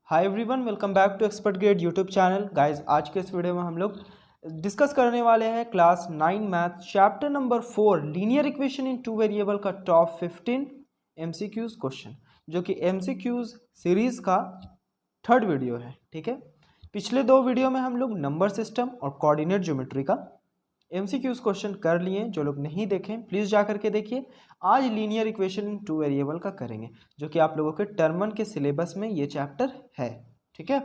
Hi everyone, welcome back to expert grade YouTube channel. Guys, आज के इस video में हम लोग डिस्कस करने वाले हैं class 9 math chapter number 4 linear equation in two variable का टॉप 15 एमसीक्यूज क्वेश्चन, जो कि एमसीक्यूज सीरीज का थर्ड वीडियो है। ठीक है, पिछले दो वीडियो में हम लोग नंबर सिस्टम और कोऑर्डिनेट ज्योमेट्री का एमसीक्यूज क्वेश्चन कर लिए। जो लोग नहीं देखें प्लीज़ जा करके देखिए। आज linear equation in two variable का करेंगे, जो कि आप लोगों के टर्म 1 के सिलेबस में ये चैप्टर है। ठीक है,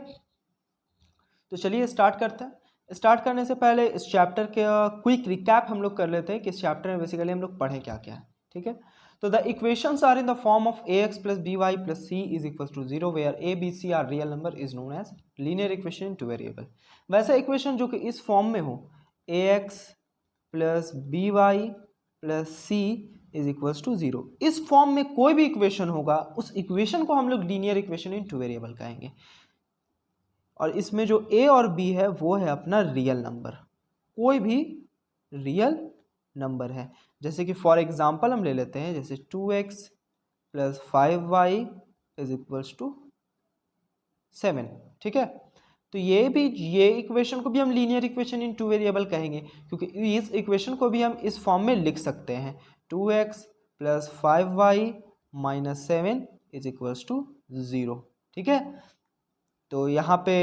तो चलिए स्टार्ट करते हैं। स्टार्ट करने से पहले इस चैप्टर के क्विक रिकैप हम लोग कर लेते हैं कि इस चैप्टर में बेसिकली हम लोग पढ़ें क्या क्या है। ठीक है, तो the equations are in the form of ax plus B Y plus C is equal to 0 where A B C are real number is known as linear equation in two variable. वैसा equation जो कि इस form में हो ax plus B Y plus C is equals to 0, इस form में कोई भी इक्वेशन होगा उस इक्वेशन को हम लोग linear equation in two variable कहेंगे। और इसमें जो a और b है वो है अपना रियल नंबर, कोई भी रियल नंबर है। जैसे कि फॉर एग्जांपल हम ले लेते हैं, जैसे 2x plus 5y is equals to 7। ठीक है, तो ये इक्वेशन को भी हम linear equation in two variable कहेंगे, क्योंकि इस इक्वेशन को भी हम इस फॉर्म में लिख सकते हैं 2x plus 5y minus 7 is equals to 0। ठीक है, तो यहाँ पे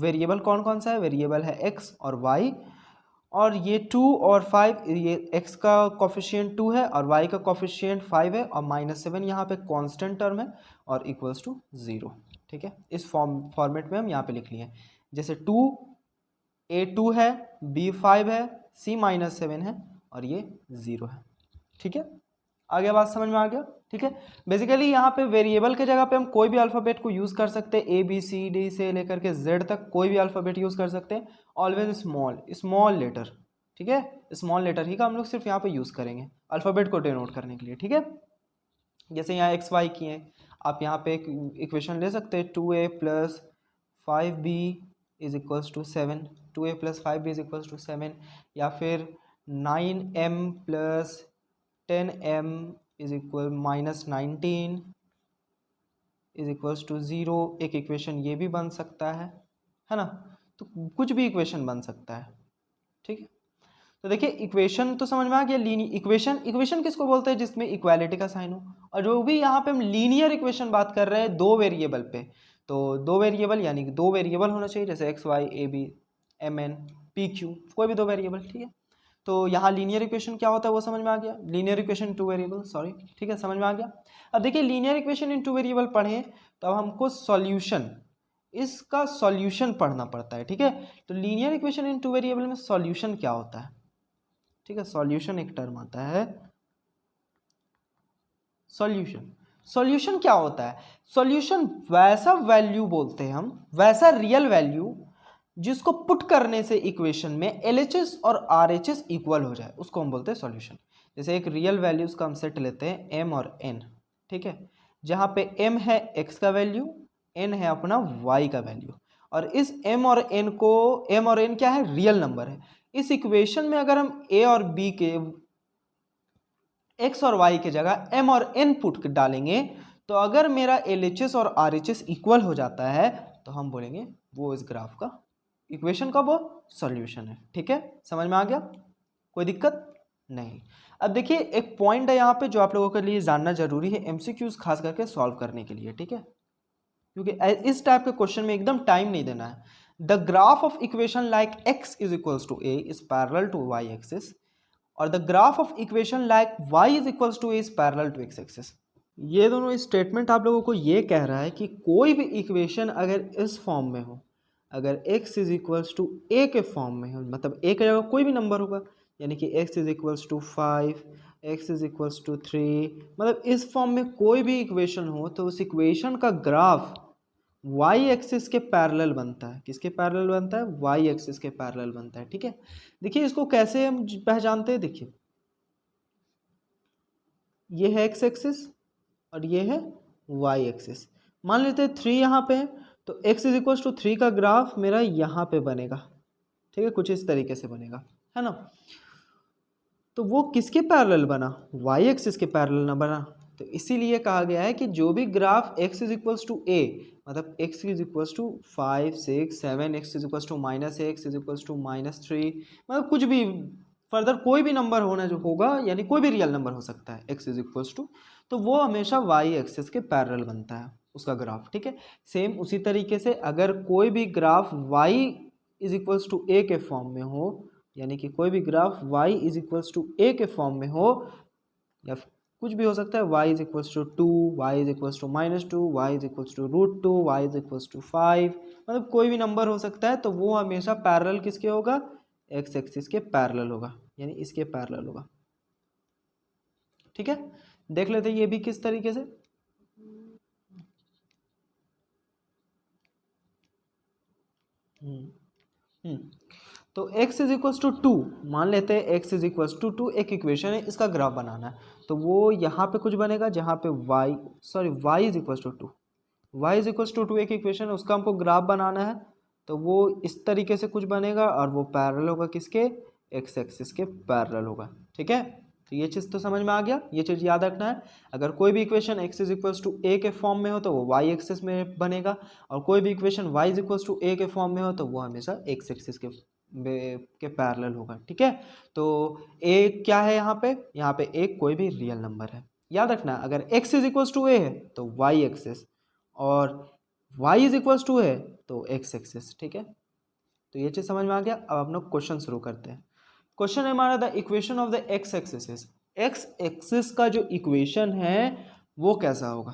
वेरिएबल कौन कौन सा है? वेरिएबल है x और y, और ये 2 और 5, ये x का कोफिशिएंट 2 है और y का कोफिशिएंट 5 है, और माइनस 7 यहाँ पे कांस्टेंट टर्म है और इक्वल्स टू 0। ठीक है, इस फॉर्मेट में हम यहाँ पे लिख लिए हैं। जैसे 2 है, b 5 है, c माइनस 7 है और ये 0 है। ठीक है, आगे बात समझ में आ गया? ठीक है, बेसिकली यहाँ पे वेरिएबल के जगह पे हम कोई भी अल्फ़ाबेट को यूज़ कर सकते हैं, ए बी सी डी से लेकर के जेड तक कोई भी अल्फ़ाबेट यूज़ कर सकते हैं। Always small letter. ठीक है, स्मॉल लेटर ही का हम लोग सिर्फ यहाँ पे यूज़ करेंगे अल्फ़ाबेट को डिनोट करने के लिए। ठीक है, जैसे यहाँ एक्स वाई की हैं, आप यहाँ पे एक इक्वेशन ले सकते हैं 2a plus 5b is equals to 7, 2a plus 5b is equals to 7, या फिर 9m plus 10m is equal minus 19 is equals to 0। एक इक्वेशन ये भी बन सकता है ना? तो कुछ भी इक्वेशन बन सकता है। ठीक है, तो देखिए इक्वेशन तो समझ में आ गया। इक्वेशन किसको बोलते हैं? जिसमें इक्वालिटी का साइन हो। और जो भी यहाँ पे हम लीनियर इक्वेशन बात कर रहे हैं दो वेरिएबल पे, तो दो वेरिएबल यानी कि दो वेरिएबल होना चाहिए, जैसे X Y A B M N P Q, कोई भी दो वेरिएबल। ठीक है, तो यहाँ लीनियर इक्वेशन क्या होता है वो समझ में आ गया। Linear equation two variable, sorry. ठीक है, समझ में आ गया। अब देखिए linear equation in two variable पढ़ें तो अब हमको सॉल्यूशन, इसका सॉल्यूशन पढ़ना पड़ता है। ठीक है, तो linear equation in two variable में सॉल्यूशन क्या होता है? ठीक है, सॉल्यूशन एक टर्म आता है सॉल्यूशन। सॉल्यूशन क्या होता है? सॉल्यूशन वैसा वैल्यू बोलते हैं हम, वैसा रियल वैल्यू जिसको पुट करने से इक्वेशन में LHS और RHS इक्वल हो जाए, उसको हम बोलते हैं सॉल्यूशन। जैसे एक रियल वैल्यूज का हम सेट लेते हैं m और n। ठीक है, जहाँ पे m है x का वैल्यू, n है अपना y का वैल्यू, और इस m और n क्या है? रियल नंबर है। इस इक्वेशन में अगर हम a और b के x और y के जगह m और n पुट डालेंगे, तो अगर मेरा LHS और RHS इक्वल हो जाता है तो हम बोलेंगे वो इस ग्राफ का इक्वेशन का वो सॉल्यूशन है। ठीक है, समझ में आ गया? कोई दिक्कत नहीं। अब देखिए एक पॉइंट है यहाँ पे जो आप लोगों के लिए जानना जरूरी है, एमसीक्यूज खास करके सॉल्व करने के लिए। ठीक है, क्योंकि इस टाइप के क्वेश्चन में एकदम टाइम नहीं देना है। The graph of equation like x is equals to a is parallel to y axis, और the graph of equation like y is equals to a is parallel to x axis. ये दोनों statement आप लोगों को ये कह रहा है कि कोई भी इक्वेशन अगर इस फॉर्म में हो, अगर x is equals to a के फॉर्म में हो, मतलब a के जगह कोई भी नंबर होगा, यानी कि x is equals to 5, x is equals to 3, मतलब इस फॉर्म में कोई भी इक्वेशन हो, तो उस इक्वेशन का ग्राफ y एक्सिस के पैरेलल बनता है। किसके पैरेलल बनता है? y एक्सिस के पैरेलल बनता है। ठीक है, देखिए इसको कैसे हम पहचानते हैं। देखिए ये है x एक्सिस और ये है y एक्सिस। मान लेते हैं 3 यहाँ पे है, तो x इज इक्वल्स टू 3 का ग्राफ मेरा यहाँ पे बनेगा। ठीक है, कुछ इस तरीके से बनेगा, है ना? तो वो किसके पैरेलल बना? y एक्सिस के पैरेलल ना बना। तो इसीलिए कहा गया है कि जो भी graph x is equals to a, मतलब x is equals to 5 6 7, x is equals to -x is equals to -3, मतलब कुछ भी फर्दर कोई भी नंबर होना जो होगा, यानी कोई भी रियल नंबर हो सकता है x इज इक्वल्स टू, तो वो हमेशा y एक्सिस के पैरेलल बनता है उसका ग्राफ। ठीक है, सेम उसी तरीके से अगर कोई भी graph y is equals to a के फॉर्म में हो, यानी कि कोई भी graph y is equals to a के फॉर्म में हो, या कुछ भी हो सकता है, y is equals to 2, y is equals to -2, y is equals to √2, y is equals to 5, मतलब कोई भी नंबर हो सकता है, तो वो हमेशा पैरेलल किसके होगा, x एक्सिस के पैरेलल होगा, यानी इसके पैरेलल होगा। ठीक है, देख लेते हैं ये भी किस तरीके से। तो x इज इक्वल्स टू 2, मान लेते हैं x इज इक्वल्स टू 2 एक इक्वेशन है, इसका ग्राफ बनाना है, तो वो यहाँ पे कुछ बनेगा जहाँ पे y is equals to 2, y is equals to 2 एक इक्वेशन है, उसका हमको ग्राफ बनाना है, तो वो इस तरीके से कुछ बनेगा और वो पैरेलल होगा किसके, x एक्सिस के पैरेलल होगा। ठीक है, तो ये चीज़ तो समझ में आ गया, ये चीज़ याद रखना है। अगर कोई भी equation x is equals to a के फॉर्म में हो तो वो y एक्सिस में बनेगा, और कोई भी equation y is equals to a के फॉर्म में हो तो वो हमेशा x एक्सिस के पैरेलल होगा। ठीक है, तो a क्या है यहाँ पे a कोई भी रियल नंबर है, याद रखना। अगर x is equals to a है तो y एक्सिस, और y इज इक्वल्स टू है तो x एक्सिस। ठीक है, तो ये चीज़ समझ में आ गया। अब हम लोग क्वेश्चन शुरू करते हैं। क्वेश्चन है हमारा, the equation of the x axis is, x axis का जो इक्वेशन है वो कैसा होगा,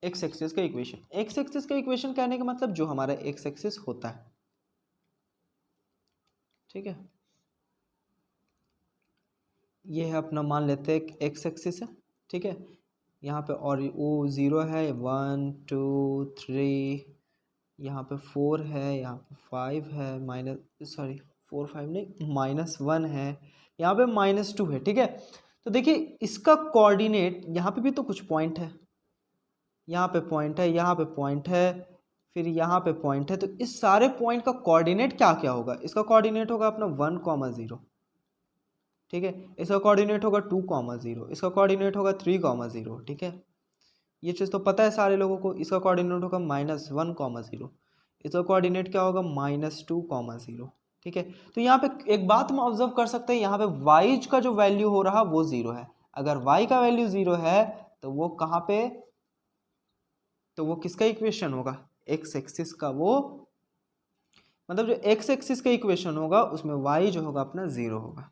x एक्सिस का इक्वेशन। x एक्सिस का इक्वेशन कहने का मतलब जो हमारा x एक्सिस होता है। ठीक है, ये है अपना, मान लेते हैं x एक्सिस है। ठीक है, यहाँ पे और वो 0 है, 1 2 3, यहाँ पे 4 है, यहाँ पे 5 है, -4 5 नहीं, -1 है, यहाँ पे -2 है। ठीक है, तो देखिए इसका कोऑर्डिनेट, यहाँ पे भी तो कुछ पॉइंट है, यहाँ पे पॉइंट है, यहाँ पे पॉइंट है, फिर यहाँ पे पॉइंट है, तो इस सारे पॉइंट का कोऑर्डिनेट क्या क्या होगा। इसका कोऑर्डिनेट होगा अपना 1, 0। ठीक है, इसका कोऑर्डिनेट होगा 2, 0, इसका कोऑर्डिनेट होगा 3, 0। ठीक है, ये चीज़ तो पता है सारे लोगों को। इसका कोऑर्डिनेट होगा -1, 0, इसका कोऑर्डिनेट क्या होगा, -2, 0। ठीक है, तो यहाँ पे एक बात हम ऑब्जर्व कर सकते हैं, यहाँ पे y का जो वैल्यू हो रहा वो 0 है। अगर y का वैल्यू 0 है तो वो कहाँ पे, तो वो किसका इक्वेशन होगा, x एक्सिस का। वो मतलब जो x एक्सिस का इक्वेशन होगा उसमें y जो होगा अपना 0 होगा।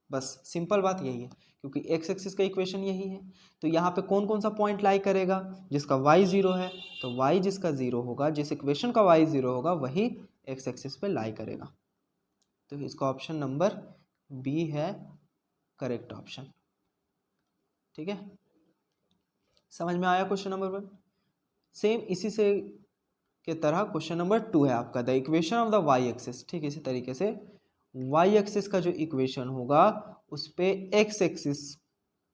बस सिंपल बात यही है, क्योंकि x एक्सिस का इक्वेशन यही है। तो यहाँ पे कौन कौन सा पॉइंट लाई करेगा, जिसका y 0 है, तो y जिसका 0 होगा, जिस इक्वेशन का y 0 होगा वही x एक्सिस पे लाई करेगा। तो इसका ऑप्शन नंबर बी है करेक्ट ऑप्शन। ठीक है, समझ में आया क्वेश्चन नंबर 1। सेम इसी से के तरह क्वेश्चन नंबर 2 है आपका, the equation of the y axis. ठीक इसी तरीके से y एक्सिस का जो इक्वेशन होगा उस पे x एक्सिस,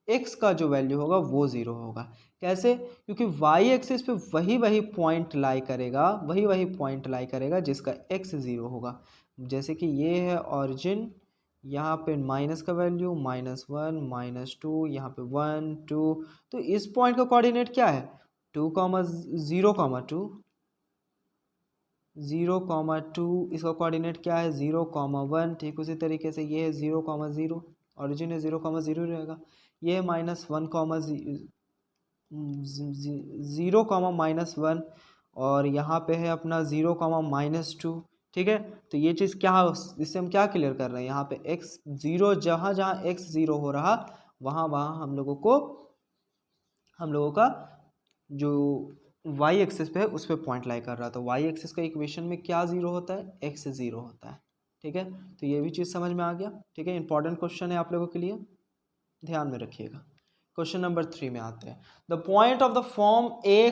x का जो वैल्यू होगा वो 0 होगा। कैसे, क्योंकि y एक्सिस पे वही पॉइंट लाई करेगा, वही पॉइंट लाई करेगा जिसका x 0 होगा। जैसे कि ये है ऑरिजिन, यहाँ पे माइनस का वैल्यू -1 -2, यहाँ पे 1 2, तो इस पॉइंट का कोऑर्डिनेट क्या है, 2, 0, 2, 0, 2, इसका कोऑर्डिनेट क्या है, 0, 1। ठीक उसी तरीके से ये है 0, 0, ऑरिजिन है 0, 0 रहेगा। ये है -1, 0, -1, और यहाँ पे है अपना 0, -2। ठीक है, तो ये चीज़ क्या है, इससे हम क्या क्लियर कर रहे हैं, यहाँ पे x 0, जहाँ जहाँ x 0 हो रहा वहाँ वहाँ हम लोगों का जो y एक्सिस पे है उस पर पॉइंट लाई कर रहा, तो y एक्सिस का इक्वेशन में क्या 0 होता है, x 0 होता है। ठीक है, तो ये भी चीज़ समझ में आ गया। ठीक है, इंपॉर्टेंट क्वेश्चन है आप लोगों के लिए, ध्यान में रखिएगा। क्वेश्चन नंबर 3 में आते हैं, the point of the form a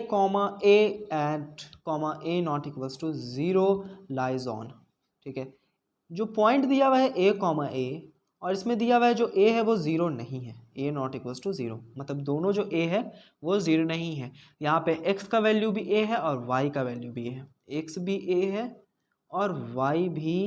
and a not equals to 0 lies on. ठीक है, जो पॉइंट दिया हुआ है a, और इसमें दिया हुआ है जो a है वो 0 नहीं है, a नॉट इक्वल्स टू 0, मतलब दोनों जो a है वो 0 नहीं है। यहाँ पे x का वैल्यू भी a है और y का वैल्यू भी a है, x भी a है और y भी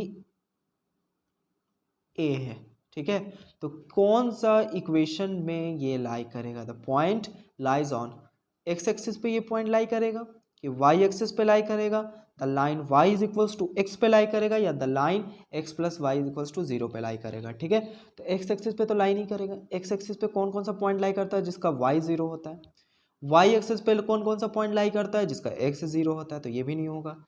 a है। ठीक है। तो कौन सा इक्वेशन में ये लाई करेगा? The point lies on x axis पे ये पॉइंट लाई करेगा कि वाई एक्सिस पे लाई करेगा, the line y is equals to x पे लाई करेगा, या the line x plus y is equals to 0 पे लाई करेगा। ठीक है। तो एक्स एक्सिस पे तो लाई नहीं करेगा। एक्स एक्सिस पे कौन कौन सा पॉइंट लाई करता है? जिसका y 0 होता है। y एक्सिस पे कौन कौन सा पॉइंट लाई करता है? जिसका x 0 होता है। तो ये भी नहीं होगा।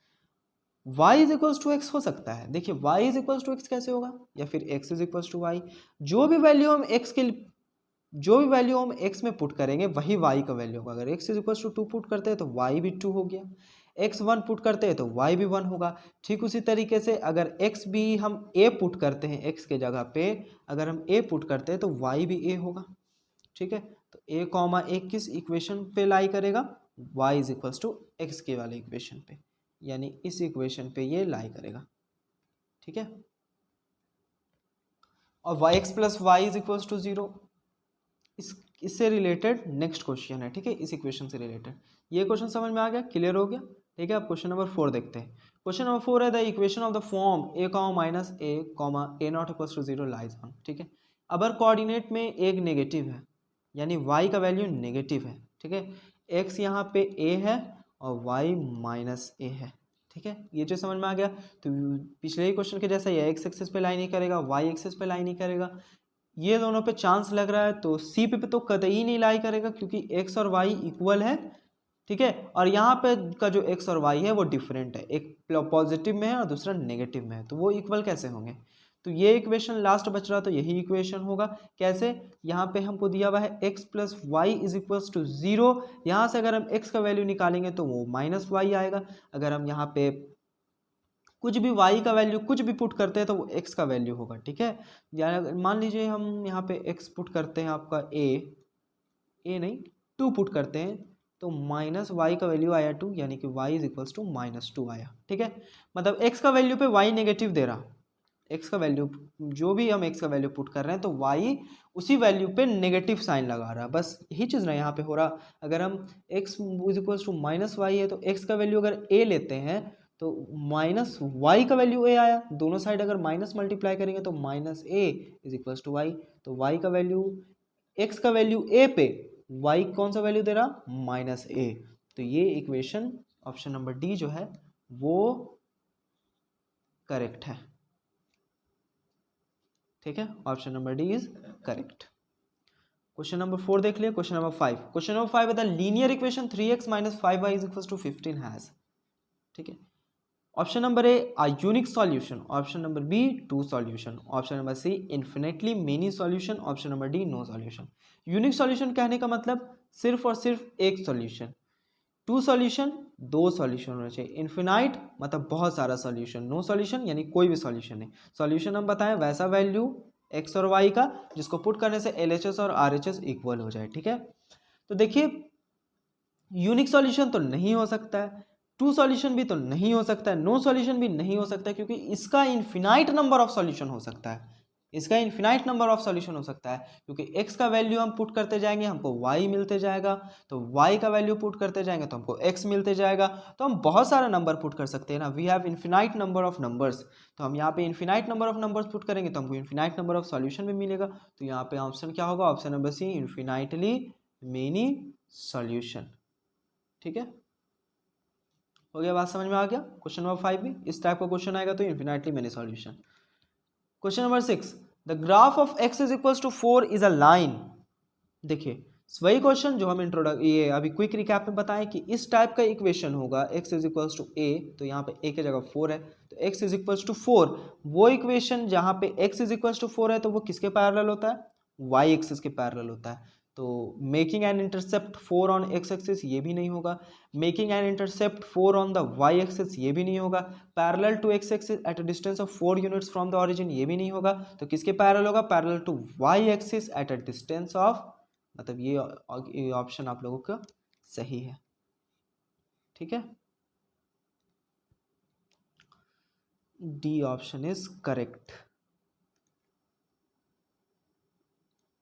y is equals to x हो सकता है। देखिए y is equals to x कैसे होगा? या फिर x is equals to y. जो भी वैल्यू हम x में पुट करेंगे वही y का वैल्यू होगा। अगर x is equals to 2 put करते हैं तो y भी 2 हो गया। x 1 पुट करते हैं तो y भी 1 होगा। ठीक उसी तरीके से अगर x भी हम a पुट करते हैं, x के जगह पे अगर हम a पुट करते हैं तो y भी a होगा। ठीक है। तो a कॉमा a किस इक्वेशन पे लाई करेगा? y is equals to x के वाले इक्वेशन पे, यानी इस इक्वेशन पे ये लाई करेगा। ठीक है। और y x plus y is equals to 0, इससे रिलेटेड नेक्स्ट क्वेश्चन है। ठीक है। इस इक्वेशन से रिलेटेड ये क्वेश्चन समझ में आ गया, क्लियर हो गया। ठीक है। अब क्वेश्चन नंबर 4 देखते हैं। क्वेश्चन नंबर 4 है the equation of the form a comma minus a comma a not equals to 0 lies on. ठीक है। अगर कोऑर्डिनेट में एक नेगेटिव है, यानी y का वैल्यू नेगेटिव है। ठीक है। x यहाँ पे a है और y माइनस a है। ठीक है। ये जो समझ में आ गया। तो पिछले ही क्वेश्चन के जैसा ये x एक्सिस पे लाई नहीं करेगा, y एक्सिस पे लाई नहीं करेगा, ये दोनों पे चांस लग रहा है। तो सी पे तो कतई नहीं लाई करेगा क्योंकि x और y इक्वल है। ठीक है। और यहाँ पे का जो x और y है वो डिफरेंट है, एक पॉजिटिव में है और दूसरा नेगेटिव में है, तो वो इक्वल कैसे होंगे? तो ये इक्वेशन लास्ट बच रहा, तो यही इक्वेशन होगा। कैसे? यहाँ पे हमको दिया हुआ है x plus y is equals to 0। यहाँ से अगर हम x का वैल्यू निकालेंगे तो वो माइनस वाई आएगा। अगर हम यहाँ पे कुछ भी y का वैल्यू कुछ भी पुट करते हैं तो वो x का वैल्यू होगा। ठीक है। मान लीजिए हम यहाँ पे x पुट करते हैं, आपका a नहीं 2 पुट करते हैं तो माइनस वाई का वैल्यू आया 2, यानी कि y is equals to minus 2 आया। ठीक है। मतलब x का वैल्यू पे y नेगेटिव दे रहा, x का वैल्यू जो भी हम x का वैल्यू पुट कर रहे हैं तो y उसी वैल्यू पे नेगेटिव साइन लगा रहा है। बस यही चीज़ ना यहाँ पे हो रहा। अगर हम x is equals to minus y है तो x का वैल्यू अगर a लेते हैं तो माइनस वाई का वैल्यू a आया। दोनों साइड अगर माइनस मल्टीप्लाई करेंगे तो minus a is equals to y. तो y का वैल्यू x का वैल्यू a पे y कौन सा वैल्यू दे रहा? Minus a। तो ये इक्वेशन ऑप्शन नंबर डी जो है वो करेक्ट है। ठीक है। Option number D is correct. Question number 4 देख लिया। क्वेश्चन नंबर 5, क्वेश्चन नंबर 5 है the linear equation 3x minus 5y is equals to 15 has. ठीक है। Option number A a unique solution, option number B 2 solution, option number C infinitely many solution, option number D no solution. Unique solution कहने का मतलब सिर्फ और सिर्फ एक solution, 2 solution 2 solution होना चाहिए, इन्फिनाइट मतलब बहुत सारा सॉल्यूशन, नो सॉल्यूशन यानी कोई भी सॉल्यूशन नहीं। सॉल्यूशन हम बताएं वैसा वैल्यू एक्स और वाई का जिसको पुट करने से LHS और RHS इक्वल हो जाए। ठीक है। तो देखिए यूनिक सॉल्यूशन तो नहीं हो सकता है, 2 सॉल्यूशन भी तो नहीं हो सकता है, नो सॉल्यूशन भी नहीं हो सकता है, क्योंकि इसका इन्फिनाइट नंबर ऑफ सॉल्यूशन हो सकता है। इसका इन्फिनाइट नंबर ऑफ सॉल्यूशन हो सकता है क्योंकि x का वैल्यू हम पुट करते जाएंगे हमको y मिलते जाएगा, तो y का वैल्यू पुट करते जाएंगे तो हमको x मिलते जाएगा। तो हम बहुत सारा नंबर पुट कर सकते हैं ना, we have infinite number of numbers. तो हम यहाँ पे infinite number of numbers put करेंगे तो हमको इन्फिनाइट नंबर ऑफ सॉल्यूशन भी मिलेगा। तो यहाँ पे ऑप्शन क्या होगा? Option number C infinitely many solution. ठीक है। हो गया, बात समझ में आ गया। क्वेश्चन नंबर 5 भी इस टाइप का क्वेश्चन आएगा तो infinitely many solution. Question number 6 the graph of x is equals to 4 is a line. देखिए वही क्वेश्चन जो हम ये अभी क्विक रिकैप में बताएं कि इस टाइप का इक्वेशन होगा x is equals to a, तो यहाँ पे a की जगह 4 है तो x इज इक्वल्स टू 4। वो इक्वेशन जहाँ पे x इज इक्वल्स टू 4 है तो वो किसके पैरेलल होता है? y एक्सिस के पैरेलल होता है। तो making an intercept 4 on x axis ये भी नहीं होगा, making an intercept 4 on the y axis ये भी नहीं होगा, parallel to x axis at a distance of 4 units from the origin ये भी नहीं होगा। तो किसके पैरेलल होगा? Parallel to y axis at a distance of, मतलब ये ऑप्शन आप लोगों का सही है। ठीक है। D option is correct.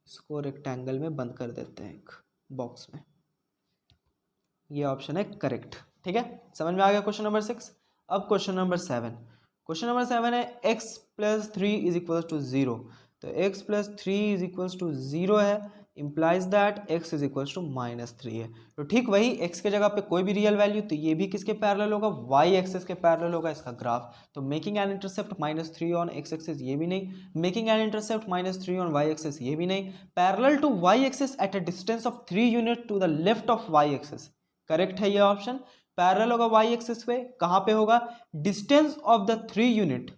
इसको रेक्टेंगल में बंद कर देते हैं एक बॉक्स में, ये ऑप्शन है करेक्ट। ठीक है। समझ में आ गया क्वेश्चन नंबर 6। अब क्वेश्चन नंबर 7, क्वेश्चन नंबर 7 है x plus 3 is equal to 0। तो x plus 3 is equals to 0 है, implies that x is equals to -3 है। तो ठीक वही x के जगह पे कोई भी रियल वैल्यू, तो ये भी किसके पैरेलल होगा, y एक्सिस के पैरेलल होगा इसका ग्राफ। तो making an intercept -3 on x axis, ये भी नहीं। Making an intercept -3 on y axis, ये भी नहीं। Parallel to y axis at a distance of 3 unit to the left of y axis, correct है ये ऑप्शन। पैरेलल होगा y एक्सिस पे, कहाँ पे होगा, distance of the 3 unit,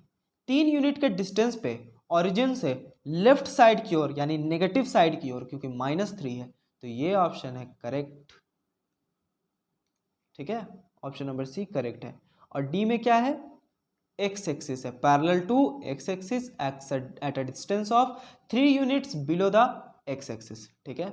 3 unit के डिस्टेंस पे ओरिजिन से लेफ्ट साइड की ओर, यानी नेगेटिव साइड की ओर, क्योंकि -3 है, तो ये ऑप्शन है करेक्ट। ठीक है, ऑप्शन नंबर सी करेक्ट है। और डी में क्या है, x एक्सिस है, parallel to x axis at a distance of 3 units below the x axis. ठीक है,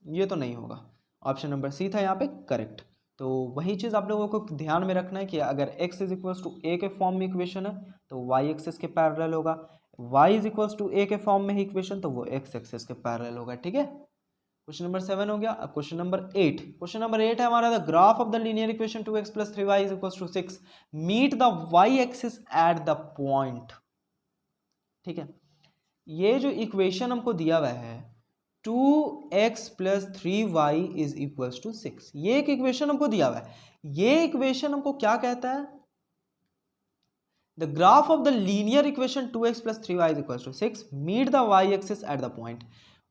ये तो नहीं होगा, ऑप्शन नंबर सी था यहाँ पे करेक्ट। तो वही चीज़ आप लोगों को ध्यान में रखना है कि अगर x is equals to a के फॉर्म में इक्वेशन है तो y एक्सिस के पैरेलल होगा, y is equals to a के फॉर्म में ही इक्वेशन तो वो x एक्सिस के पैरेलल होगा। ठीक है, क्वेश्चन नंबर 7 हो गया। अब क्वेश्चन नंबर 8, क्वेश्चन नंबर 8 है हमारा, the graph of the linear equation 2x plus 3y is equals to 6 meet the y axis at the point. ठीक है, ये जो इक्वेशन हमको दिया हुआ है 2x plus 3y is equals to 6, ये एक इक्वेशन हमको दिया हुआ है। ये इक्वेशन हमको क्या कहता है, the graph of the linear equation 2x plus 3y is equals to 6 meet the y axis at the point.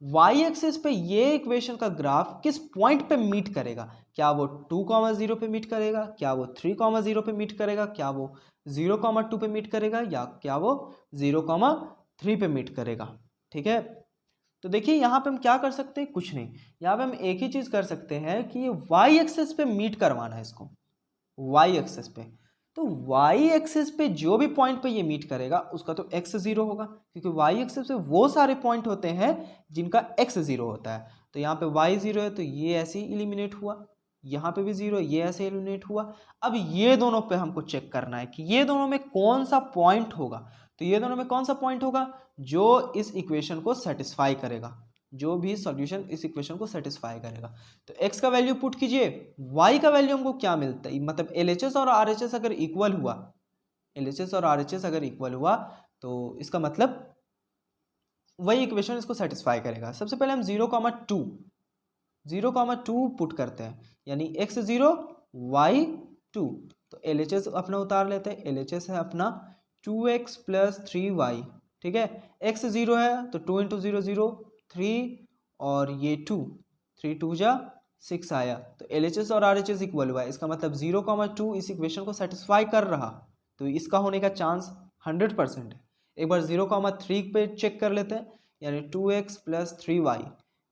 y axis पे ये इक्वेशन का ग्राफ किस पॉइंट पे मीट करेगा, क्या वो 2,0 पे मीट करेगा, क्या वो 3,0 पे मीट करेगा, क्या वो 0,2 पे मीट करेगा, या क्या वो 0,3 पे मीट करेगा। ठीक है, तो देखिए यहाँ पे हम क्या कर सकते हैं, कुछ नहीं, यहाँ पे हम एक ही चीज कर सकते हैं कि ये y एक्सिस पे मीट करवाना है इसको, y एक्सिस पे। तो y एक्सिस पे जो भी पॉइंट पे ये मीट करेगा उसका तो x 0 होगा, क्योंकि y एक्सिस पे वो सारे पॉइंट होते हैं जिनका x 0 होता है। तो यहाँ पे y 0 है तो ये ऐसे ही इलिमिनेट हुआ, यहाँ पे भी 0 ये ऐसे इलिमिनेट हुआ। अब ये दोनों पे हमको चेक करना है कि ये दोनों में कौन सा पॉइंट होगा। तो ये दोनों में कौन सा पॉइंट होगा जो इस इक्वेशन को सेटिस्फाई करेगा, जो भी सॉल्यूशन इस इक्वेशन को सेटिस्फाई करेगा। तो x का वैल्यू पुट कीजिए, y का वैल्यू हमको क्या मिलता है, मतलब LHS और RHS अगर इक्वल हुआ, LHS और RHS अगर इक्वल हुआ तो इसका मतलब वही इक्वेशन इसको सेटिस्फाई करेगा। सबसे पहले हम 0,2 पुट करते हैं, यानी x 0 y 2, तो LHS अपना उतार लेते हैं, LHS है अपना 2x प्लस 3y। ठीक है, x 0 है तो 2 इंटू 0 0 3 और ये 2, 3 2 जा 6 आया, तो LHS और RHS इक्वल हुआ है, इसका मतलब 0,2 इस इक्वेशन को सेटिस्फाई कर रहा, तो इसका होने का चांस 100% है। एक बार 0,3 पे चेक कर लेते हैं, यानी 2x प्लस 3y,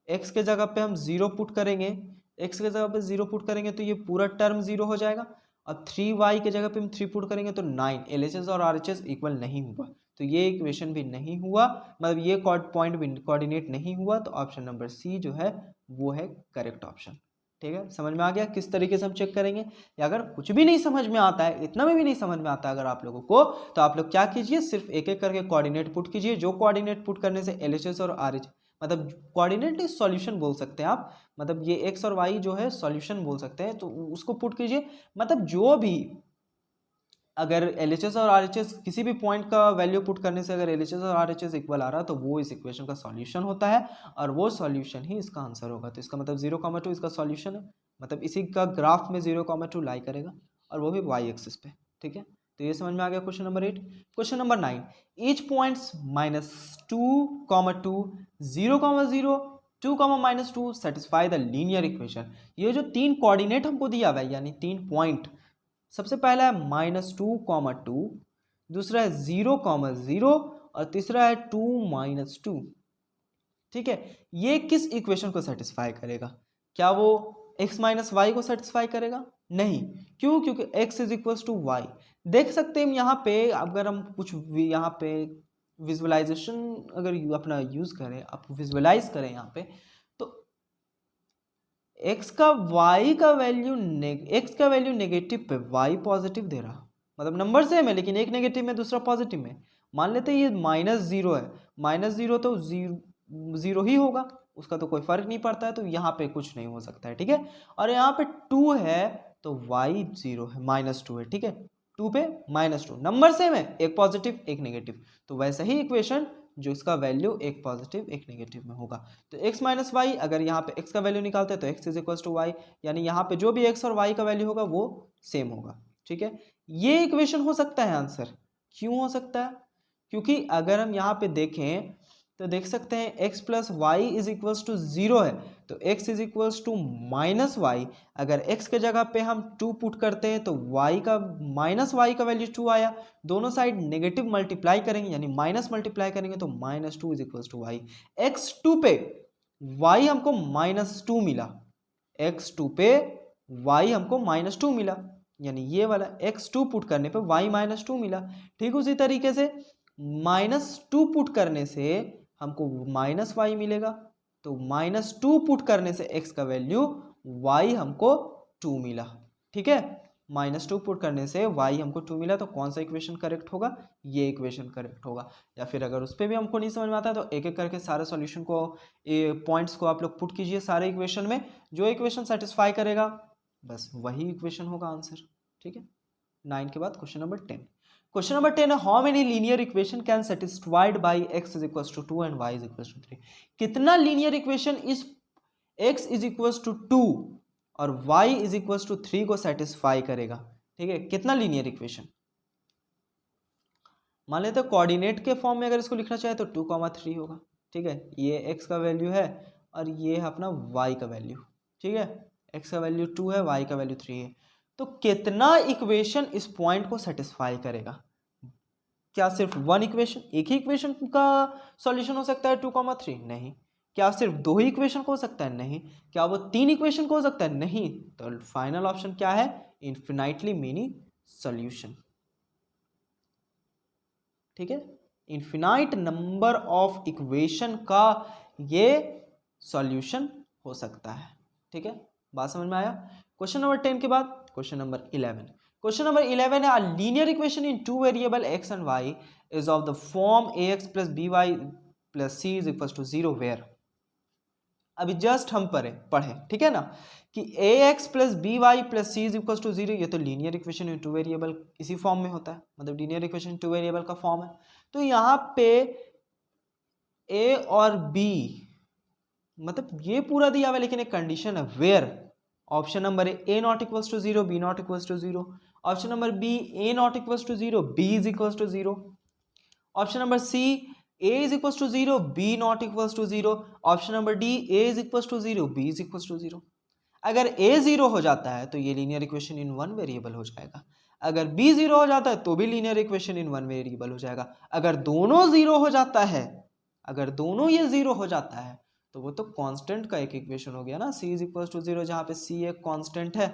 x के जगह पे हम 0 पुट करेंगे, x के जगह पे 0 पुट करेंगे तो ये पूरा टर्म 0 हो जाएगा, और 3y के जगह पे हम 3 पुट करेंगे तो 9, LHS और RHS इक्वल नहीं हुआ, तो ये इक्वेशन भी नहीं हुआ, मतलब ये पॉइंट भी कोऑर्डिनेट नहीं हुआ, तो ऑप्शन नंबर सी जो है वो है करेक्ट ऑप्शन। ठीक है, समझ में आ गया किस तरीके से हम चेक करेंगे। या अगर कुछ भी नहीं समझ में आता है, इतना में भी नहीं समझ में आता अगर आप लोगों को, तो आप लोग क्या कीजिए, सिर्फ एक एक करके कोऑर्डिनेट पुट कीजिए, जो कोऑर्डिनेट पुट करने से LHS और RH, मतलब कोऑर्डिनेट नहीं सॉल्यूशन बोल सकते हैं आप, मतलब ये x और y जो है सॉल्यूशन बोल सकते हैं, तो उसको पुट कीजिए, मतलब जो भी अगर LHS और RHS किसी भी पॉइंट का वैल्यू पुट करने से अगर LHS और RHS इक्वल आ रहा है तो वो इस इक्वेशन का सॉल्यूशन होता है, और वो सॉल्यूशन ही इसका आंसर होगा। तो इसका मतलब 0,2 इसका सॉल्यूशन है, मतलब इसी का ग्राफ में 0,2 लाई करेगा, और वो भी y एक्सिस पे। ठीक है, तो ये समझ में आ गया question number 8। Question number 9, each points -2,2 0,0 2, -2 satisfy the linear equation. ये जो 3 कोऑर्डिनेट हमको दिया हुआ है, यानी 3 पॉइंट, सबसे पहला है -2,2, दूसरा है 0,0 और तीसरा है 2 - 2। ठीक है, ये किस इक्वेशन को सेटिस्फाई करेगा, क्या वो x - y को सेटिस्फाई करेगा, नहीं, क्यों, क्योंकि x is equals to y। देख सकते हैं हम यहाँ पे, अगर हम कुछ यहाँ पे विजुअलाइजेशन अगर अपना यूज करें, आप विजुअलाइज करें यहाँ पे, तो x का वैल्यू नेगेटिव पे y पॉजिटिव दे रहा, मतलब नंबर सेम है लेकिन एक नेगेटिव में दूसरा पॉजिटिव में। मान लेते हैं ये -0 है, -0 तो 0 ही होगा, उसका तो कोई फर्क नहीं पड़ता है, तो यहाँ पे कुछ नहीं हो सकता है। ठीक है, और यहाँ पे 2 है तो y 0 है, -2 है। ठीक है, 2 पे -2, नंबर सेम है, एक पॉजिटिव एक नेगेटिव, तो वैसे ही इक्वेशन जो इसका वैल्यू एक पॉजिटिव एक नेगेटिव में होगा। तो x माइनस वाई, अगर यहाँ पे x का वैल्यू निकालते हैं तो x is equal to y, यानी यहाँ पे जो भी x और y का वैल्यू होगा वो सेम होगा। ठीक है, ये इक्वेशन हो सकता है आंसर। क्यों हो सकता है? क्योंकि अगर हम यहाँ पे देखें तो देख सकते हैं x plus y is equals to 0 है, तो x is equals to minus y. अगर x के जगह पे हम 2 पुट करते हैं तो y का माइनस वाई का वैल्यू 2 आया। दोनों साइड नेगेटिव मल्टीप्लाई करेंगे यानी माइनस मल्टीप्लाई करेंगे तो minus 2 is equals to y. x2 पे y हमको माइनस 2 मिला, x2 पे y हमको माइनस 2 मिला, यानी ये वाला x2 पुट करने पे y माइनस 2 मिला। ठीक उसी तरीके से माइनस 2 पुट करने से हमको माइनस वाई मिलेगा, तो माइनस 2 पुट करने से x का वैल्यू y हमको 2 मिला। ठीक है, माइनस 2 पुट करने से y हमको 2 मिला, तो कौन सा इक्वेशन करेक्ट होगा? ये इक्वेशन करेक्ट होगा। या फिर अगर उस पर भी हमको नहीं समझ में आता है तो एक एक करके सारे सॉल्यूशन को, पॉइंट्स को आप लोग पुट कीजिए सारे इक्वेशन में, जो इक्वेशन सेटिस्फाई करेगा बस वही इक्वेशन होगा आंसर। ठीक है, 9 के बाद क्वेश्चन नंबर 10। क्वेश्चन नंबर 10 है, how many linear equation can satisfied by x is equals to 2 and y is equals to 3। कितना लीनियर इक्वेशन इस x इज इक्वल्स टू 2 और y इज इक्वल्स टू 3 को satisfy करेगा? ठीक है, कितना linear equation? मान लेते हैं कोऑर्डिनेट के फॉर्म में अगर इसको लिखना चाहे तो 2,3 होगा। ठीक है, ये x का वैल्यू है और ये है अपना y का वैल्यू। ठीक है, x का वैल्यू 2 है, y का वैल्यू 3 है। तो कितना इक्वेशन इस पॉइंट को सेटिस्फाई करेगा? क्या सिर्फ वन इक्वेशन, एक ही इक्वेशन का सॉल्यूशन हो सकता है 2,3? नहीं। क्या सिर्फ 2 ही इक्वेशन को हो सकता है? नहीं। क्या वो 3 इक्वेशन को हो सकता है? नहीं। तो फाइनल ऑप्शन क्या है? Infinitely many solution. ठीक है, इन्फिनाइट नंबर ऑफ इक्वेशन का ये सॉल्यूशन हो सकता है। ठीक है, बात समझ में आया? क्वेश्चन नंबर 10 के बाद क्वेश्चन नंबर 11। क्वेश्चन नंबर 11 है, a linear equation in 2 variable x and y is of the form ax plus by plus c is equal to 0 where. अभी जस्ट हम पढ़े ठीक है ना, कि ax plus by plus c is equal to 0, ये तो लीनियर इक्वेशन इन 2 वेरिएबल इसी फॉर्म में होता है, मतलब लीनियर इक्वेशन 2 वेरिएबल का फॉर्म है। तो यहाँ पे a और b, मतलब ये पूरा दिया हुआ है लेकिन एक कंडीशन है, where. Option number A not equals to 0, B not equals to 0। Option number B A not equals to 0, B is equals to 0। Option number C A is equals to 0, B not equals to 0। Option number D A is equals to 0, B is equals to 0। अगर A 0 हो जाता है तो ये linear equation in one variable हो जाएगा। अगर B 0 हो जाता है तो भी linear equation in one variable हो जाएगा। अगर दोनों 0 हो जाता है, अगर दोनों ये 0 हो जाता है तो वो तो कांस्टेंट का एक इक्वेशन हो गया ना, c इज इक्वल टू 0, जहाँ पे c एक कांस्टेंट है।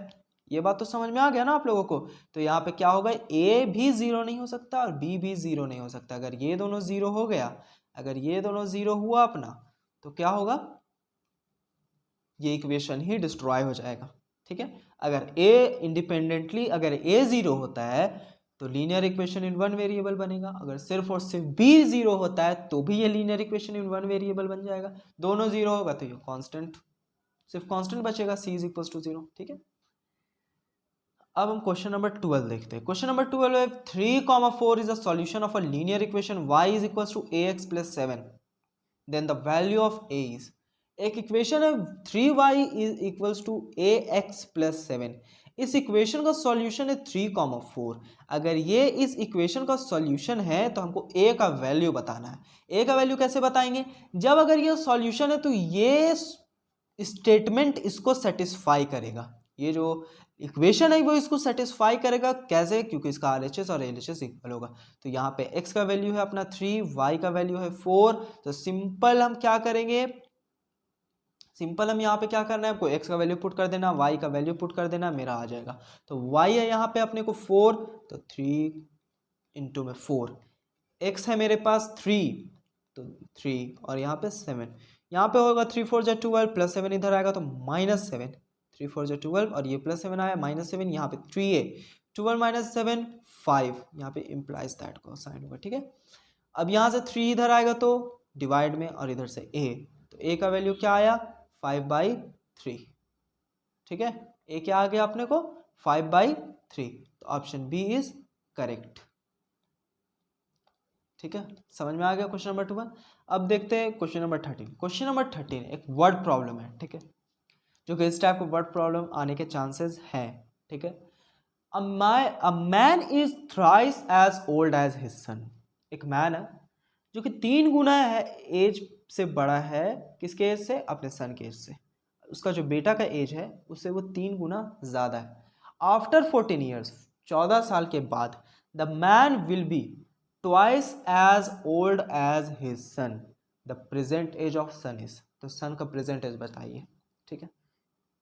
ये बात तो समझ में आ गया ना आप लोगों को? तो यहाँ पे क्या होगा, a भी 0 नहीं हो सकता और b भी 0 नहीं हो सकता। अगर ये दोनों 0 हो गया, अगर ये दोनों 0 हुआ अपना, तो क्या होगा, ये इक्वेशन ही डिस्ट्रॉय हो जाएगा। ठीक है, अगर a इंडिपेंडेंटली, अगर a 0 होता है तो linear equation in one variable बनेगा। अगर सिर्फ और सिर्फ b 0 होता है तो भी ये linear equation in one variable बन जाएगा। दोनों 0 होगा तो ये कांस्टेंट, सिर्फ कांस्टेंट बचेगा, c इज इक्वल टू 0। ठीक है, अब हम क्वेश्चन नंबर 12 देखते हैं। क्वेश्चन नंबर 12 है, 3,4 is a solution of a linear equation y is equal to ax plus 7, then the value of a is. एक इक्वेशन है 3y is equals to ax plus 7, इस इक्वेशन का solution है 3,4। अगर ये इस इक्वेशन का सॉल्यूशन है तो हमको a का वैल्यू बताना है। a का वैल्यू कैसे बताएंगे, जब अगर ये सॉल्यूशन है तो ये स्टेटमेंट इसको सेटिस्फाई करेगा, ये जो इक्वेशन है वो इसको सेटिस्फाई करेगा। कैसे? क्योंकि इसका RHS और LHS इक्वल होगा। तो यहाँ पे x का वैल्यू है अपना 3, y का वैल्यू है 4। तो सिंपल हम क्या करेंगे, सिंपल हम यहाँ पे क्या करना है, आपको x का वैल्यू पुट कर देना, y का वैल्यू पुट कर देना, मेरा आ जाएगा। तो y है यहाँ पे अपने को 4, तो 3 इंटू में 4, x है मेरे पास 3, तो 3 और यहाँ पे 7, यहाँ पे होगा 3 4 जा 12 प्लस 7 इधर आएगा तो माइनस 7, 3 4 जा 12 और ये प्लस 7 आया माइनस 7, यहाँ पे 3 है, 12 माइनस 7 5, यहाँ पे इम्प्लाइज दैट को साइन होगा। ठीक है, अब यहाँ से 3 इधर आएगा तो डिवाइड में, और इधर से a, तो a का वैल्यू क्या आया 5/3। ठीक है, a क्या आ गया अपने को 5/3, तो ऑप्शन बी इज करेक्ट। ठीक है, समझ में आ गया क्वेश्चन नंबर 12। अब देखते हैं क्वेश्चन नंबर 13। क्वेश्चन नंबर 13 एक वर्ड प्रॉब्लम है, ठीक है, जो कि इस टाइप का वर्ड प्रॉब्लम आने के चांसेस हैं, ठीक है। A man is thrice as old as his son. एक मैन है जो कि 3 गुना है एज से बड़ा है, किसके एज से? अपने सन के एज से। उसका जो बेटा का एज है उससे वो 3 गुना ज़्यादा है। आफ्टर 14 ईयर्स, 14 साल के बाद, the man will be twice as old as his son. The present age of son is. तो सन का प्रेजेंट एज बताइए, ठीक है।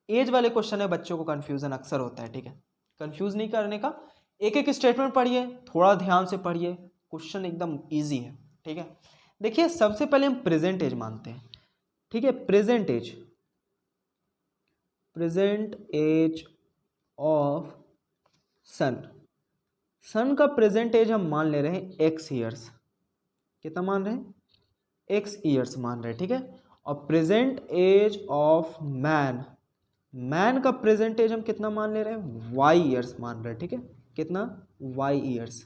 एज वाले क्वेश्चन है, बच्चों को कंफ्यूजन अक्सर होता है, ठीक है। कंफ्यूज नहीं करने का, एक एक स्टेटमेंट पढ़िए, थोड़ा ध्यान से पढ़िए, क्वेश्चन एकदम इजी है, ठीक है। देखिए सबसे पहले हम प्रेजेंट एज मानते हैं, ठीक है। प्रेजेंट एज ऑफ सन। सन का प्रेजेंट एज हम मान ले रहे हैं एक्स ईयर्स। कितना मान रहे हैं? एक्स ईयर्स मान रहे हैं, ठीक है। और present age of man, man का प्रेजेंट एज हम कितना मान ले रहे हैं? वाई ईयर्स मान रहे हैं, ठीक है। कितना? वाई ईयर्स,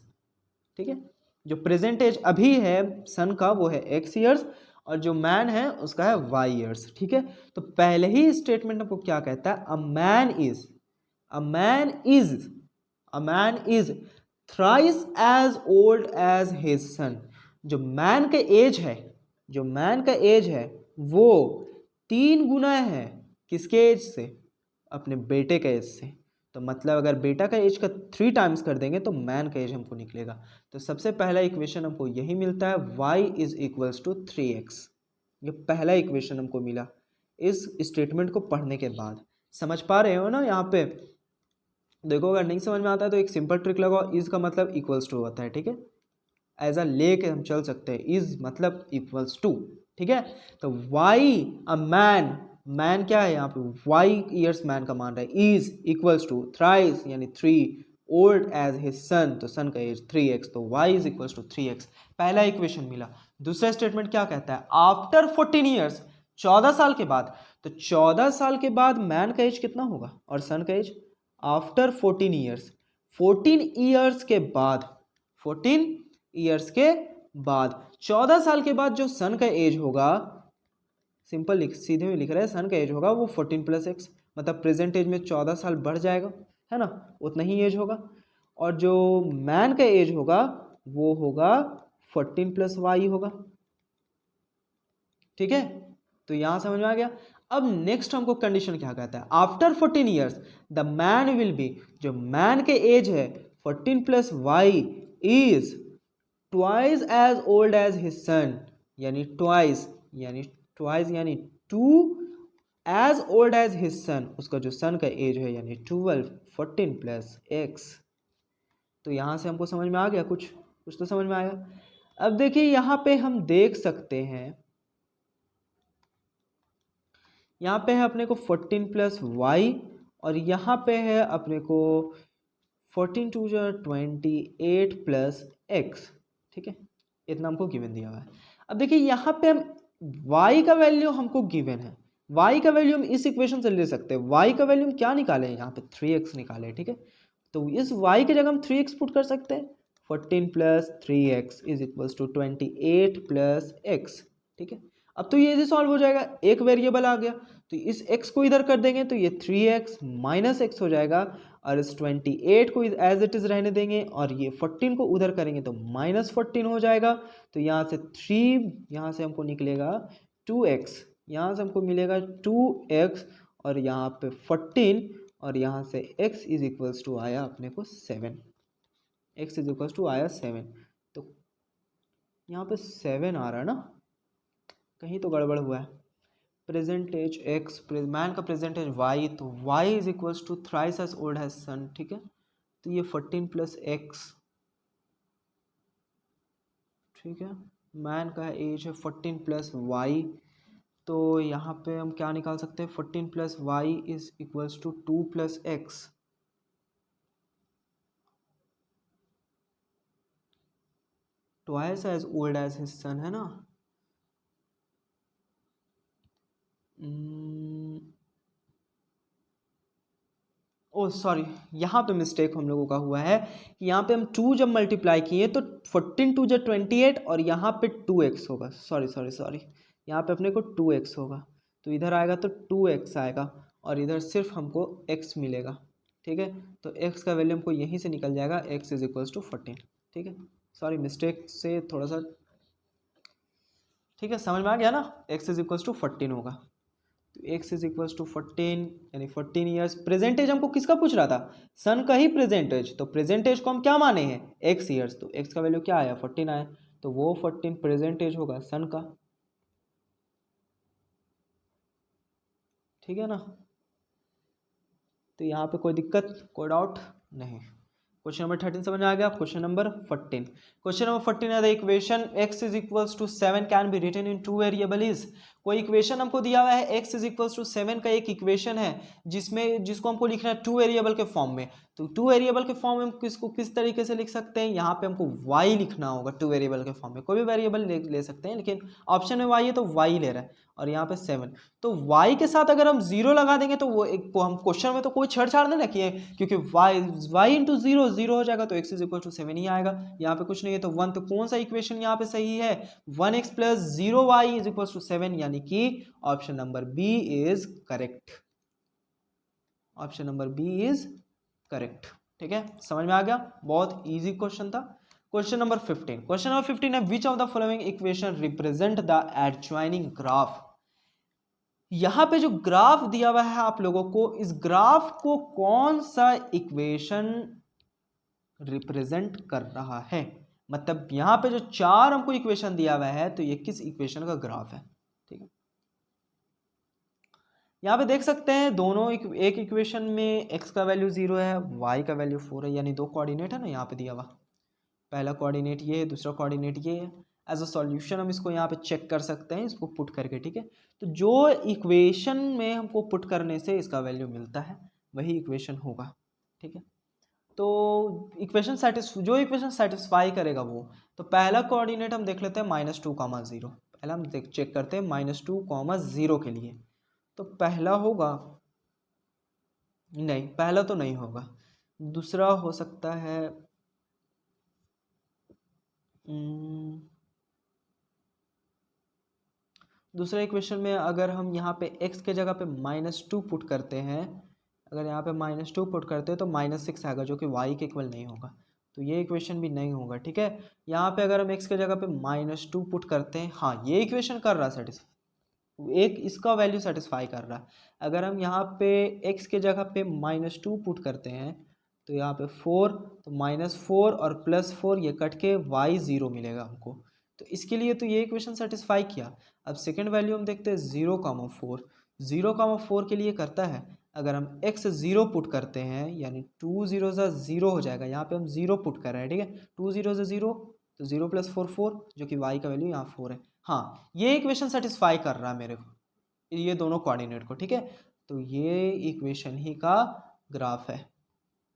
ठीक है। जो प्रेजेंट एज अभी है सन का वो है एक्स ईयर्स, और जो मैन है उसका है वाई ईयर्स, ठीक है। तो पहले ही स्टेटमेंट आपको क्या कहता है? A man is thrice as old as his son. जो मैन का एज है, जो मैन का एज है वो 3 गुना है किसके एज से? अपने बेटे का एज से। तो मतलब अगर बेटा का एज का 3 टाइम्स कर देंगे तो मैन का एज हमको निकलेगा। तो सबसे पहला इक्वेशन हमको यही मिलता है, y is equals to 3x। ये पहला इक्वेशन हमको मिला इस स्टेटमेंट को पढ़ने के बाद। समझ पा रहे हो ना? यहाँ पे देखो, अगर नहीं समझ में आता है तो एक सिंपल ट्रिक लगाओ, इज का मतलब इक्वल्स टू होता है, ठीक है। एज अ लेके हम चल सकते हैं, इज मतलब इक्वल्स टू, ठीक है। तो वाई अ मैन, मैन क्या है यहाँ पे? वाई ईयर्स मैन का मान रहा है, इज इक्वल्स टू थ्राइस यानी 3 ओल्ड एज हिज सन, तो सन का एज 3x, तो y is equals to 3x। पहला इक्वेशन मिला। दूसरा स्टेटमेंट क्या कहता है? आफ्टर 14 ईयर्स, 14 साल के बाद। तो 14 साल के बाद मैन का एज कितना होगा और सन का एज? आफ्टर 14 ईयर्स, 14 ईयर्स के बाद, 14 ईयर्स के बाद, 14 साल के बाद जो सन का एज होगा, सिंपल लिख, सीधे में लिख रहे हैं, सन का एज होगा वो 14 प्लस एक्स, मतलब प्रेजेंट एज में 14 साल बढ़ जाएगा, है ना, उतना ही एज होगा। और जो मैन का एज होगा वो होगा 14 प्लस वाई होगा, ठीक है। तो यहां समझ में आ गया। अब नेक्स्ट हमको कंडीशन क्या कहता है? After 14 years the man will be, जो मैन के एज है 14 plus y is twice as old as his son, यानी ट्वाइस यानी 2 as old as his son, उसका जो सन का एज है यानी 12, 14 प्लस एक्स। तो यहां से हमको समझ में आ गया, कुछ तो समझ में आया। अब देखिए यहां पे हम देख सकते हैं, यहाँ पे है अपने को 14 प्लस वाई, और यहाँ पे है अपने को 14 टू जो 28 प्लस एक्स, ठीक है। इतना हमको गिवन दिया हुआ है। अब देखिए यहाँ पे हम y का वैल्यू हमको गिवन है, y का वैल्यू हम इस इक्वेशन से ले सकते हैं। y का वैल्यू हम क्या निकाले हैं? यहाँ पे 3x निकाले, ठीक है। तो इस y की जगह हम 3x पुट कर सकते हैं। 14 plus 3x is equals to 28 plus x, ठीक है। अब तो ये इजी सॉल्व हो जाएगा, एक वेरिएबल आ गया, तो इस x को इधर कर देंगे तो ये 3x माइनस एक्स हो जाएगा, और इस 28 को एज इट इज रहने देंगे, और ये 14 को उधर करेंगे तो माइनस 14 हो जाएगा। तो यहाँ से 3, यहाँ से हमको निकलेगा 2x, यहाँ से हमको मिलेगा 2x, और यहाँ पे 14, और यहाँ से x इज इक्वल्स टू आया अपने को 7, x इज इक्वल्स टू आया 7। तो यहाँ पे 7 आ रहा है ना, कहीं तो गड़बड़ हुआ है। प्रेजेंट एज एक्स, मैन का प्रेजेंट एज वाई, तो Y is equals to thrice as old as son, ठीक है। तो ये 14 प्लस एक्स, ठीक है। मैन का एज है 14 प्लस वाई, तो यहाँ पे हम क्या निकाल सकते हैं? 14 plus y is equals to 2 plus x, twice as old as his son, है ना। ओ सॉरी, यहाँ पे मिस्टेक हम लोगों का हुआ है कि यहाँ पे हम 2 जब मल्टीप्लाई किए तो 14 2 जब 28 और यहाँ पे 2x होगा। सॉरी सॉरी सॉरी, यहाँ पे अपने को 2x होगा, तो इधर आएगा तो 2x आएगा और इधर सिर्फ हमको x मिलेगा। ठीक है, तो x का वैल्यू हमको यहीं से निकल जाएगा, x इज इक्वल्स टू 14। ठीक है, सॉरी मिस्टेक से थोड़ा सा, ठीक है समझ में आ गया ना, x इज इक्वल्स टू 14 होगा। तो x इज इक्वल्स टू 14 यानी 14 ईयर्स। प्रेजेंटेज हमको किसका पूछ रहा था, सन का ही प्रेजेंटेज, तो प्रेजेंटेज को हम क्या माने हैं, x ईयर्स, तो x का वैल्यू क्या आया 14 आया, तो वो 14 प्रेजेंटेज होगा सन का। ठीक है ना, तो यहाँ पे कोई दिक्कत कोई डाउट नहीं। क्वेश्चन नंबर 13 समझ आ गया। क्वेश्चन नंबर 14, क्वेश्चन नंबर 14 है the equation x is equals to 7 can be written in 2 variable is. कोई इक्वेशन हमको दिया हुआ है x इज इक्वल्स टू 7 का, एक इक्वेशन है जिसको हमको लिखना है 2 वेरिएबल के फॉर्म में। तो 2 वेरिएबल के फॉर्म में हम किसको किस तरीके से लिख सकते हैं, यहाँ पे हमको y लिखना होगा 2 वेरिएबल के फॉर्म में। कोई भी वेरिएबल ले सकते हैं, लेकिन ऑप्शन में y है तो y ले रहा है, और यहाँ पे 7, तो y के साथ अगर हम 0 लगा देंगे तो वो एक को हम क्वेश्चन में तो कोई छेड़छाड़ नहीं रखी है, क्योंकि y इंटू 0 0 हो जाएगा, तो x इज इक्वल टू 7 ही आएगा। यहाँ पे कुछ नहीं है तो 1, तो कौन सा इक्वेशन यहाँ पे सही है, 1x plus 0y is equal to 7, यानी कि option number B is correct. Option number B is correct. ठीक है, समझ में आ गया, बहुत इजी क्वेश्चन था। क्वेश्चन नंबर 15, क्वेश्चन नंबर 15 है which of the following equation represent the adjoining graph. यहाँ पे जो ग्राफ दिया हुआ है आप लोगों को, इस ग्राफ को कौन सा इक्वेशन रिप्रेजेंट कर रहा है, मतलब यहाँ पे जो 4 हमको इक्वेशन दिया हुआ है तो ये किस इक्वेशन का ग्राफ है। ठीक है, यहाँ पे देख सकते हैं दोनों एक इक्वेशन में x का वैल्यू 0 है, y का वैल्यू 4 है, यानी 2 कोऑर्डिनेट है ना यहाँ पे दिया हुआ, पहला कोऑर्डिनेट ये है, दूसरा कोऑर्डिनेट ये है। एज अ सॉल्यूशन हम इसको यहाँ पे चेक कर सकते हैं, इसको पुट करके। ठीक है, तो जो इक्वेशन में हमको पुट करने से इसका वैल्यू मिलता है वही इक्वेशन होगा। ठीक है, तो जो इक्वेशन सेटिस्फाई करेगा वो, तो पहला कोऑर्डिनेट हम देख लेते हैं -2, 0। पहला हम चेक करते हैं -2, 0 के लिए, तो पहला होगा, नहीं पहला तो नहीं होगा, दूसरा हो सकता है, दूसरा इक्वेशन में अगर हम यहाँ पे x के जगह पे -2 पुट करते हैं, अगर यहाँ पे -2 पुट करते हैं तो -6 आएगा, जो कि y के इक्वल नहीं होगा, तो ये इक्वेशन भी नहीं होगा। ठीक है, यहाँ पे अगर हम x के जगह पे -2 पुट करते हैं, हाँ ये इक्वेशन कर रहा है सेटिस्फाई, एक इसका वैल्यू सेटिस्फाई कर रहा है। अगर हम यहाँ पे x के जगह पे -2 पुट करते हैं तो यहाँ पे 4, तो -4 और +4 ये कट के y 0 मिलेगा हमको, तो इसके लिए तो ये इक्वेशन सेटिस्फाई किया। अब सेकंड वैल्यू हम देखते हैं 0,4, 0,4 के लिए करता है, अगर हम x 0 पुट करते हैं यानी 2 0 0 हो जाएगा, यहाँ पे हम 0 पुट कर रहे हैं। ठीक है, 2 0 0, तो 0 + 4 4, जो कि y का वैल्यू यहाँ 4 है। हाँ ये इक्वेशन सेटिस्फाई कर रहा है मेरे को, ये दोनों कोऑर्डिनेट को। ठीक है, तो ये इक्वेशन ही का ग्राफ है,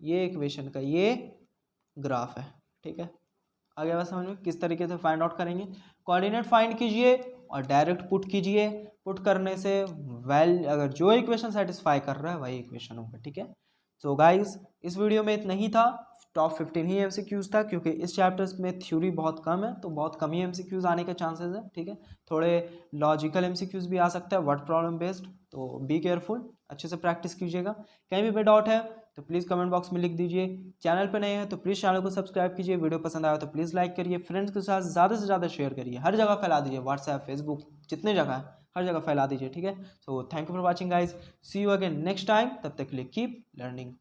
ये इक्वेशन का ये ग्राफ है। ठीक है, आगे बात समझ में, किस तरीके से फाइंड आउट करेंगे, कोऑर्डिनेट फाइंड कीजिए और डायरेक्ट पुट कीजिए। पुट करने से अगर जो इक्वेशन सेटिस्फाई कर रहा है वही इक्वेशन होगा। ठीक है, सो गाइस इस वीडियो में इतना ही था, टॉप 15 ही एमसीक्यूज था, क्योंकि इस चैप्टर्स में थ्योरी बहुत कम है तो बहुत कम ही एमसीक्यूज आने के चांसेस है। ठीक है, थोड़े लॉजिकल एमसीक्यूज भी आ सकता है, वर्ड प्रॉब्लम बेस्ड, तो बी केयरफुल, अच्छे से प्रैक्टिस कीजिएगा। कहीं भी डाउट है तो प्लीज़ कमेंट बॉक्स में लिख दीजिए। चैनल पर नए हैं तो प्लीज़ चैनल को सब्सक्राइब कीजिए, वीडियो पसंद आया तो प्लीज़ लाइक करिए, फ्रेंड्स के साथ ज़्यादा से ज़्यादा शेयर करिए, हर जगह फैला दीजिए, व्हाट्सएप फेसबुक जितने जगह है हर जगह फैला दीजिए। ठीक है, so thank you for watching guys, see you again next time, तब तक के लिए कीप लर्निंग।